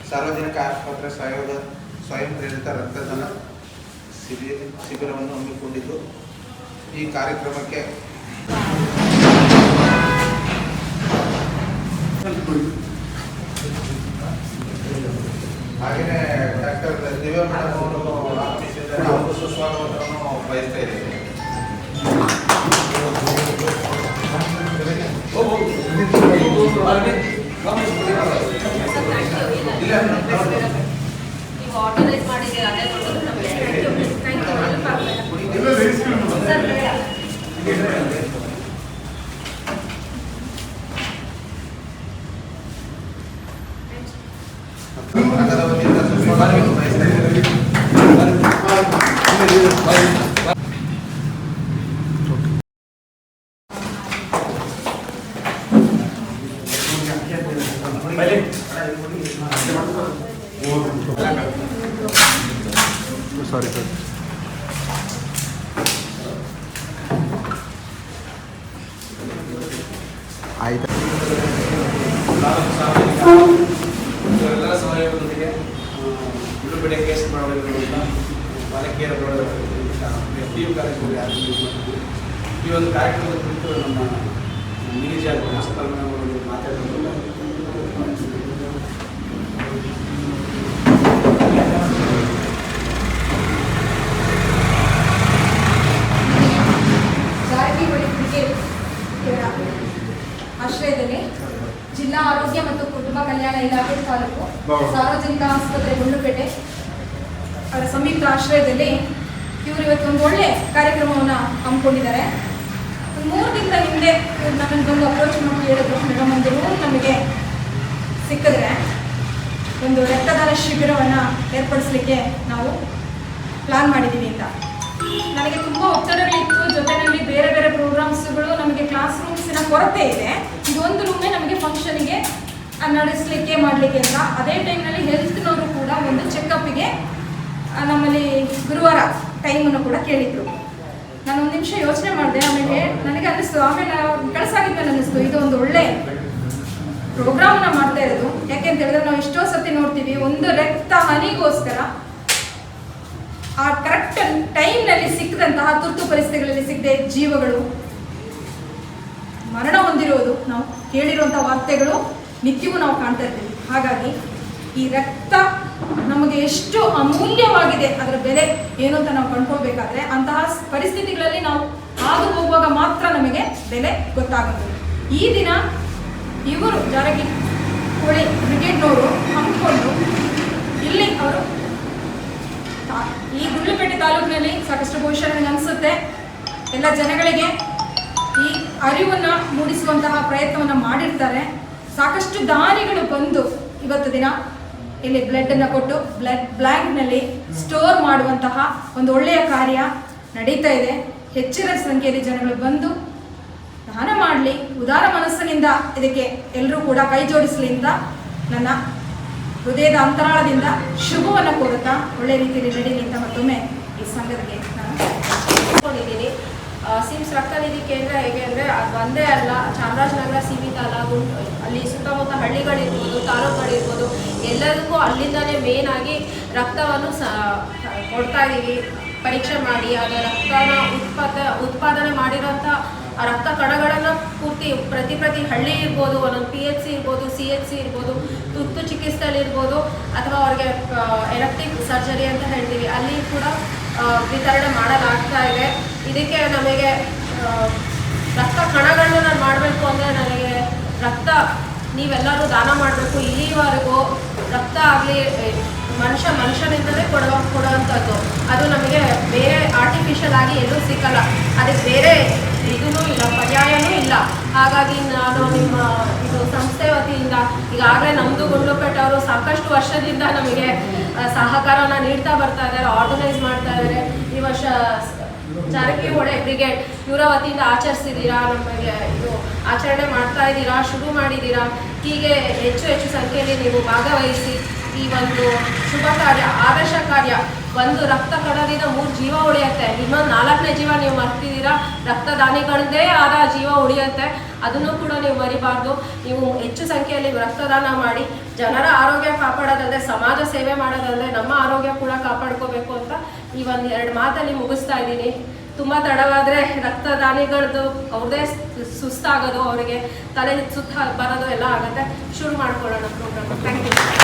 ಸಾರ್ವಜನಿಕ ಆಸ್ಪತ್ರೆ ಸ್ವಯಂ ಪ್ರೇರಿತ ರಕ್ತದಾನ ಶಿಬಿರವನ್ನು ಹಮ್ಮಿಕೊಂಡಿದ್ದು, ಈ ಕಾರ್ಯಕ್ರಮಕ್ಕೆ ಹಾಗೆಯೇ ಡಾಕ್ಟರ್ ದಿವ್ಯಾ ಮೇಡಮ್ ಅವರು ಆಗಮಿಸಿದ್ದಾರೆ. ಅವರು ಸುಸ್ವಾಗತವನ್ನು ಬಯಸ್ತಾ ಇದ್ದೇವೆ. ಆರ್ಗನೈಸ್ ಮಾಡಿದ್ದೀವಿ ಅದೇ ಸಾರಿ ಸರ್. ಆಯ್ತು. ಇವರೆಲ್ಲರ ಸಹಯೋಗದೊಂದಿಗೆ ಬಿಡುಗಡೆ ಕೇಸ್ ಮಾಡೋದ್ರಿಂದ ಬಾಲಕಿಯರ PU ಕಾಲೇಜಲ್ಲಿ ಈ ಒಂದು ಕಾರ್ಯಕ್ರಮದ ಕುರಿತು ನಮ್ಮ ಮಿನಿಜಾರ್ ಪ್ರಿನ್ಸಿಪಲ್ ಮೇಡಮ್ ಅವರು ಮಾತಾಡಿದ್ರು. ಆಶ್ರಯದಲ್ಲಿ ಜಿಲ್ಲಾ ಆರೋಗ್ಯ ಮತ್ತು ಕುಟುಂಬ ಕಲ್ಯಾಣ ಇಲಾಖೆ ತಾಲೂಕು ಸಾರ್ವಜನಿಕ ಆಸ್ಪತ್ರೆ ಗುಂಡ್ಲುಪೇಟೆ ಅವರ ಸಂಯುಕ್ತ ಆಶ್ರಯದಲ್ಲಿ ಇವರು ಇವತ್ತು ಒಂದು ಒಳ್ಳೆ ಕಾರ್ಯಕ್ರಮವನ್ನು ಹಮ್ಮಿಕೊಂಡಿದ್ದಾರೆ. ಒಂದು 3 ದಿನದ ಹಿಂದೆ ನಮ್ಮನ್ನು ಬಂದು ಅಪ್ರೋಚ್ ಮಾಡಿ ಹೇಳಿದ್ರು, ಮೇಡಮ್ ಒಂದು ರೂಮ್ ನಮಗೆ ಸಿಕ್ಕಿದ್ರೆ ಒಂದು ರಕ್ತದಾನ ಶಿಬಿರವನ್ನು ಏರ್ಪಡಿಸಲಿಕ್ಕೆ ನಾವು ಪ್ಲಾನ್ ಮಾಡಿದ್ದೀವಿ ಅಂತ. ನನಗೆ ತುಂಬ ಒತ್ತಡಗಳಿತ್ತು, ಜೊತೆಯಲ್ಲಿ ಬೇರೆ ಬೇರೆ ಪ್ರೋಗ್ರಾಮ್ಸ್ಗಳು, ನಮಗೆ ಕ್ಲಾಸ್ ರೂಮ್ಸಿನ ಕೊರತೆ ಇದೆ. ಇದೊಂದು ರೂಮೇ ನಮಗೆ ಫಂಕ್ಷನಿಗೆ ನಡೆಸಲಿಕ್ಕೆ ಮಾಡಲಿಕ್ಕೆ ಅಂತ. ಅದೇ ಟೈಮ್ನಲ್ಲಿ ಹೆಲ್ತ್ನವರು ಕೂಡ ಒಂದು ಚೆಕಪ್ಪಿಗೆ ನಮ್ಮಲ್ಲಿ ಗುರುವಾರ ಟೈಮನ್ನು ಕೂಡ ಕೇಳಿದರು. ನಾನು ಒಂದು ನಿಮಿಷ ಯೋಚನೆ ಮಾಡಿದೆ. ಆಮೇಲೆ ನನಗೆ ಅನ್ನಿಸ್ತು, ಆಮೇಲೆ ಕಳಿಸಾಗಿದ್ಮೇಲೆ ಅನ್ನಿಸ್ತು ಇದು ಒಂದು ಒಳ್ಳೆ ಪ್ರೋಗ್ರಾಮನ್ನ ಮಾಡ್ತಾ ಇರೋದು. ಯಾಕೆಂತ ಹೇಳಿದ್ರೆ ನಾವು ಎಷ್ಟೋ ಸತಿ ನೋಡ್ತೀವಿ, ಒಂದು ರಕ್ತ ಹನಿಗೋಸ್ಕರ ಆ ಕರೆಕ್ಟ್ ಟೈಮ್ನಲ್ಲಿ ಸಿಕ್ಕದಂತಹ ತುರ್ತು ಪರಿಸ್ಥಿತಿಗಳಲ್ಲಿ ಸಿಗದೆ ಜೀವಗಳು ಮರಣ ಹೊಂದಿರೋದು ನಾವು ಕೇಳಿರುವಂಥ ವಾರ್ತೆಗಳು ನಿತ್ಯವೂ ನಾವು ಕಾಣ್ತಾ ಇರ್ತೀವಿ. ಹಾಗಾಗಿ ಈ ರಕ್ತ ನಮಗೆ ಎಷ್ಟು ಅಮೂಲ್ಯವಾಗಿದೆ, ಅದರ ಬೆಲೆ ಏನು ಅಂತ ನಾವು ಕಂಡುಕೊಳ್ಬೇಕಾದ್ರೆ ಅಂತಹ ಪರಿಸ್ಥಿತಿಗಳಲ್ಲಿ ನಾವು ಹಾದು ಹೋಗುವಾಗ ಮಾತ್ರ ನಮಗೆ ಬೆಲೆ ಗೊತ್ತಾಗುತ್ತೆ. ಈ ದಿನ ಇವರು ಜಾರಕಿಹೊಳಿ ಬ್ರಿಗೇಡ್ನವರು ಹಮ್ಮಿಕೊಂಡು ಇಲ್ಲಿ ಅವರು ಈ ಗುಂಡ್ಲುಪೇಟೆ ತಾಲೂಕಿನಲ್ಲಿ ಸಾಕಷ್ಟು ಬಹುಶಃ ನನಗೆ ಅನಿಸುತ್ತೆ ಎಲ್ಲ ಜನಗಳಿಗೆ ಈ ಅರಿವನ್ನು ಮೂಡಿಸುವಂತಹ ಪ್ರಯತ್ನವನ್ನು ಮಾಡಿರ್ತಾರೆ. ಸಾಕಷ್ಟು ದಾನಿಗಳು ಬಂದು ಇವತ್ತು ದಿನ ಇಲ್ಲಿ ಬ್ಲಡ್ಡನ್ನು ಕೊಟ್ಟು ಬ್ಲ್ಯಾಂಕ್ನಲ್ಲಿ ಸ್ಟೋರ್ ಮಾಡುವಂತಹ ಒಂದು ಒಳ್ಳೆಯ ಕಾರ್ಯ ನಡೀತಾ ಇದೆ. ಹೆಚ್ಚಿನ ಸಂಖ್ಯೆಯಲ್ಲಿ ಜನಗಳು ಬಂದು ದಾನ ಮಾಡಲಿ, ಉದಾರ ಮನಸ್ಸಿನಿಂದ ಇದಕ್ಕೆ ಎಲ್ಲರೂ ಕೂಡ ಕೈ ಜೋಡಿಸಲಿ ಅಂತ ನನ್ನ ಹೃದಯದ ಅಂತರಾಳದಿಂದ ಶುಭವನ್ನು ಕೋರುತ್ತಾ ಒಳ್ಳೆ ರೀತಿಯಲ್ಲಿ ನಡೀಲಿ ಅಂತ ಮತ್ತೊಮ್ಮೆ ಈ ಸಂಘಕ್ಕೆ ನಾನು ಕೊಂಡಿದ್ದೀನಿ. ಸಿಮ್ಸ್ ರಕ್ತನಿಧಿ ಕೇಂದ್ರ ಹೇಗೆ ಅಂದರೆ ಅದು ಒಂದೇ ಅಲ್ಲ, ಚಾಮರಾಜನಗರ ಸೀಮಿತ ಅಲ್ಲ, ಅಲ್ಲಿ ಸುತ್ತಮುತ್ತ ಹಳ್ಳಿಗಳಿರ್ಬೋದು, ತಾಲೂಕುಗಳಿರ್ಬೋದು, ಎಲ್ಲದಕ್ಕೂ ಅಲ್ಲಿಂದಲೇ ಮೇನ್ ಆಗಿ ರಕ್ತವನ್ನು ಕೊಡ್ತಾ ಇದ್ದೀವಿ. ಪರೀಕ್ಷೆ ಮಾಡಿ ಅದರ ರಕ್ತನ ಉತ್ಪಾದನೆ ಮಾಡಿರೋಂಥ ಆ ರಕ್ತ ಕಣಗಳನ್ನು ಪೂರ್ತಿ ಪ್ರತಿ ಹಳ್ಳಿ ಇರ್ಬೋದು, ಒಂದೊಂದು PHC ಇರ್ಬೋದು, CHC ಇರ್ಬೋದು, ತುರ್ತು ಚಿಕಿತ್ಸೆಯಲ್ಲಿ ಇರ್ಬೋದು, ಅಥವಾ ಅವ್ರಿಗೆ ಎಲೆಕ್ಟಿವ್ ಸರ್ಜರಿ ಅಂತ ಹೇಳ್ತೀವಿ, ಅಲ್ಲಿ ಕೂಡ ವಿತರಣೆ ಮಾಡಲಾಗ್ತಾ ಇದೆ. ಇದಕ್ಕೆ ನಮಗೆ ರಕ್ತ ಕಣಗಳನ್ನು ನಾನು ಮಾಡಬೇಕು ಅಂದರೆ ನನಗೆ ರಕ್ತ ನೀವೆಲ್ಲರೂ ದಾನ ಮಾಡಬೇಕು. ಇಲ್ಲಿವರೆಗೂ ರಕ್ತ ಆಗಲಿ ಮನುಷ್ಯನಿಂದಲೇ ಕೊಡುವಂಥದ್ದು, ಅದು ನಮಗೆ ಬೇರೆ ಆರ್ಟಿಫಿಷಿಯಲ್ ಆಗಿ ಎಲ್ಲೂ ಸಿಕ್ಕಲ್ಲ. ಅದಕ್ಕೆ ಬೇರೆ ಇದೂ ಇಲ್ಲ, ಪರ್ಯಾಯವೂ ಇಲ್ಲ. ಹಾಗಾಗಿ ನಾನು ನಿಮ್ಮ ಇದು ಸಂಸ್ಥೆ ವತಿಯಿಂದ ಈಗಾಗಲೇ ನಮ್ಮದು ಗುಂಡ್ಲುಪೇಟೆ ಅವರು ಸಾಕಷ್ಟು ವರ್ಷದಿಂದ ನಮಗೆ ಸಹಕಾರನ ನೀಡ್ತಾ ಬರ್ತಾ ಇದ್ದಾರೆ, ಆರ್ಗನೈಸ್ ಮಾಡ್ತಾ ಇದ್ದಾರೆ. ಈ ವರ್ಷ ಜಾರಕಿಹೊಳಿ ಬ್ರಿಗೇಡ್ ಇವರ ವತಿಯಿಂದ ಆಚರಿಸಿದ್ದೀರಾ, ನಮಗೆ ಇದು ಆಚರಣೆ ಮಾಡ್ತಾ ಇದ್ದೀರಾ, ಶುರು ಮಾಡಿದ್ದೀರಾ. ಹೀಗೆ ಹೆಚ್ಚು ಸಂಖ್ಯೆಯಲ್ಲಿ ನೀವು ಭಾಗವಹಿಸಿ ಈ ಒಂದು ಶುಭ ಕಾರ್ಯ, ಆದರ್ಶ ಕಾರ್ಯ, ಒಂದು ರಕ್ತ ಕಣದಿಂದ 3 ಜೀವ ಉಳಿಯುತ್ತೆ. ಇನ್ನೊಂದು 4ನೇ ಜೀವ ನೀವು ಮರ್ತಿದ್ದೀರಾ, ರಕ್ತದಾನಿಗಳದ್ದೇ ಆದ ಜೀವ ಉಳಿಯುತ್ತೆ. ಅದನ್ನು ಕೂಡ ನೀವು ಮರಿಬಾರ್ದು. ನೀವು ಹೆಚ್ಚು ಸಂಖ್ಯೆಯಲ್ಲಿ ರಕ್ತದಾನ ಮಾಡಿ ಜನರ ಆರೋಗ್ಯ ಕಾಪಾಡೋದಲ್ಲದೆ ಸಮಾಜ ಸೇವೆ ಮಾಡೋದಂದರೆ ನಮ್ಮ ಆರೋಗ್ಯ ಕೂಡ ಕಾಪಾಡ್ಕೋಬೇಕು ಅಂತ ಈ ಒಂದು 2 ಮಾತಲ್ಲಿ ಮುಗಿಸ್ತಾ ಇದ್ದೀನಿ. ತುಂಬ ತಡವಾದರೆ ರಕ್ತದಾನಿಗಳದ್ದು ಅವ್ರದ್ದೇ ಸುಸ್ತಾಗೋದು, ಅವರಿಗೆ ತಲೆ ಸುತ್ತ ಬರೋದು ಎಲ್ಲ ಆಗುತ್ತೆ. ಶುರು ಮಾಡ್ಕೊಳ್ಳೋಣ ಪ್ರೋಗ್ರಾಮ್. Thank you.